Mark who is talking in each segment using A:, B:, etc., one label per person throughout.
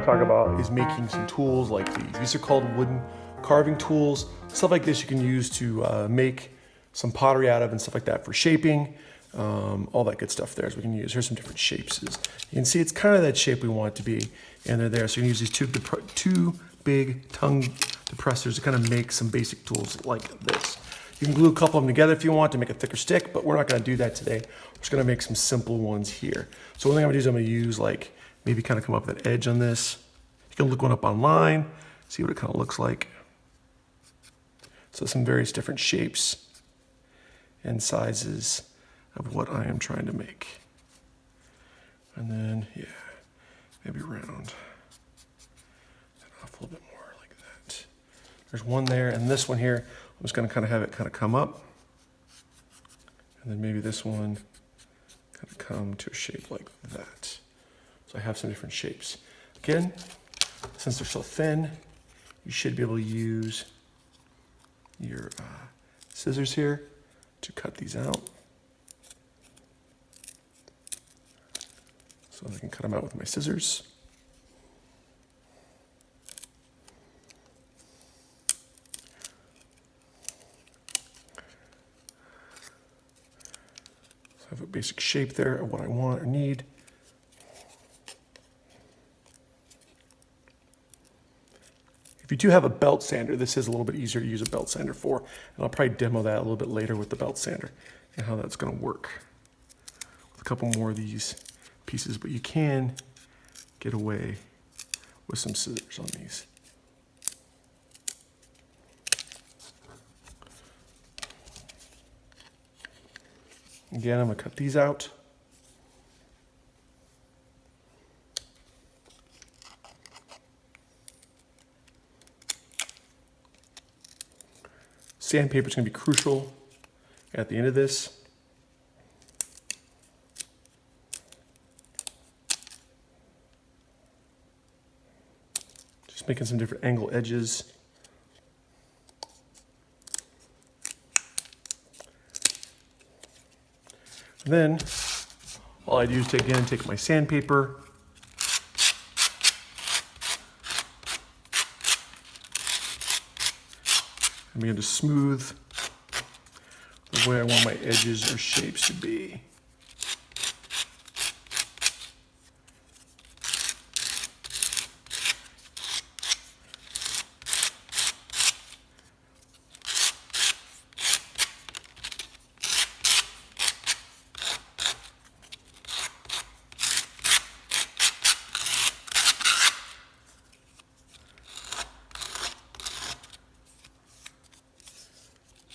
A: talk about is making some tools like these. These are called wooden carving tools. Stuff like this you can use to make some pottery out of and stuff like that for shaping. All that good stuff there is we can use. Here's some different shapes. You can see it's kind of that shape we want it to be, and they're there. So you can use these two big tongue depressors to kind of make some basic tools like this. You can glue a couple of them together if you want to make a thicker stick, but we're not going to do that today. We're just going to make some simple ones here. So one thing I'm going to do is I'm going to use like maybe kind of come up with an edge on this. You can look one up online, see what it kind of looks like. So some various different shapes and sizes of what I am trying to make. And then, yeah, maybe round it off a little bit more like that. There's one there, and this one here, I'm just gonna kind of have it kind of come up. And then maybe this one kind of come to a shape like that. So I have some different shapes. Again, since they're so thin, you should be able to use your scissors here to cut these out. So I can cut them out with my scissors. So I have a basic shape there of what I want or need. If you do have a belt sander, this is a little bit easier to use a belt sander for, and I'll probably demo that a little bit later with the belt sander and how that's going to work. With a couple more of these pieces, but you can get away with some scissors on these. Again, I'm going to cut these out. Sandpaper is going to be crucial at the end of this. Just making some different angle edges. And then all I do is take my sandpaper, I'm going to smooth the way I want my edges or shapes to be.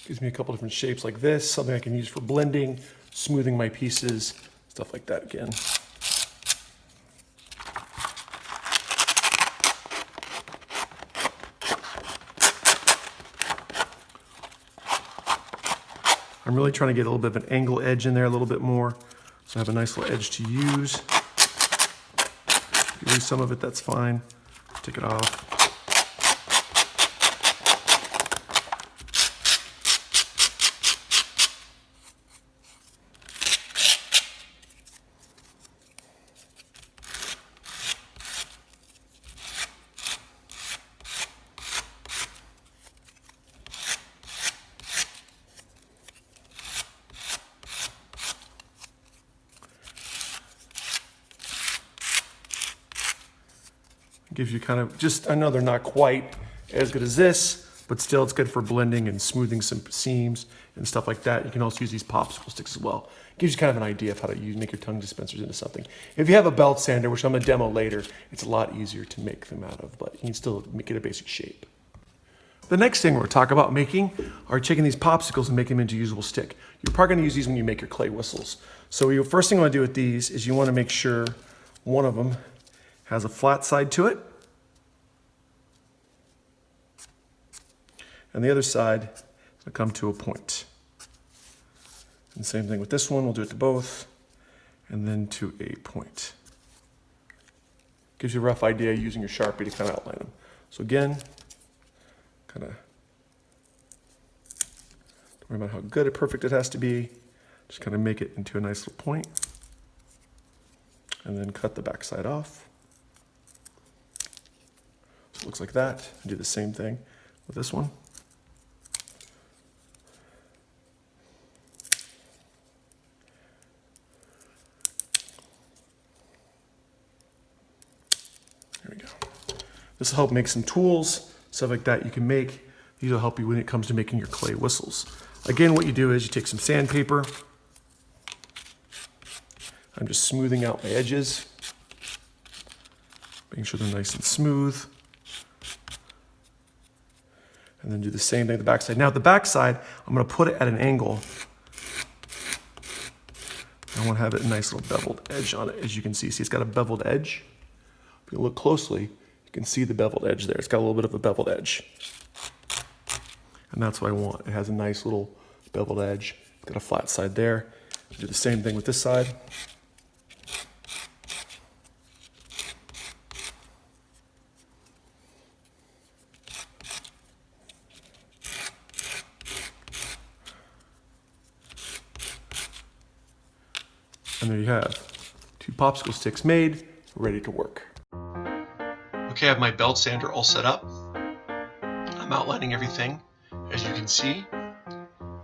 A: Gives me a couple different shapes like this, something I can use for blending, smoothing my pieces, stuff like that again. I'm really trying to get a little bit of an angle edge in there a little bit more, so I have a nice little edge to use. If you lose some of it, that's fine. Take it off. Gives you kind of just, I know they're not quite as good as this, but still it's good for blending and smoothing some seams and stuff like that. You can also use these popsicle sticks as well. Gives you kind of an idea of how to make your tongue dispensers into something. If you have a belt sander, which I'm going to demo later, it's a lot easier to make them out of, but you can still make it a basic shape. The next thing we're talking about making are taking these popsicles and making them into a usable stick. You're probably going to use these when you make your clay whistles. So the first thing you want to do with these is you want to make sure one of them has a flat side to it, and the other side will come to a point. And same thing with this one, we'll do it to both, and then to a point. Gives you a rough idea using your Sharpie to kind of outline them. So again, kind of don't worry about how good or perfect it has to be, just kind of make it into a nice little point, and then cut the back side off. Looks like that. Do the same thing with this one. There we go. This will help make some tools, stuff like that you can make. These will help you when it comes to making your clay whistles. Again, what you do is you take some sandpaper. I'm just smoothing out my edges, making sure they're nice and smooth. And then do the same thing to the back side. Now at the back side, I'm gonna put it at an angle. I want to have it a nice little beveled edge on it, as you can see. See, it's got a beveled edge. If you look closely, you can see the beveled edge there. It's got a little bit of a beveled edge. And that's what I want. It has a nice little beveled edge. It's got a flat side there. Do the same thing with this side. And there you have 2 popsicle sticks made, ready to work. Okay, I have my belt sander all set up. I'm outlining everything, as you can see,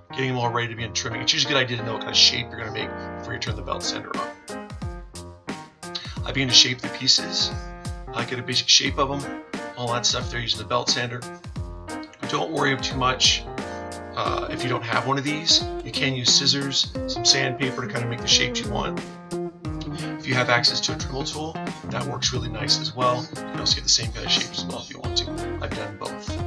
A: getting them all ready to begin trimming. It's usually a good idea to know what kind of shape you're going to make before you turn the belt sander on. I begin to shape the pieces. I get a basic shape of them, all that stuff there using the belt sander. Don't worry too much. If you don't have one of these, you can use scissors, some sandpaper to kind of make the shapes you want. If you have access to a Dremel tool, that works really nice as well. You can also get the same kind of shapes as well if you want to. I've done both.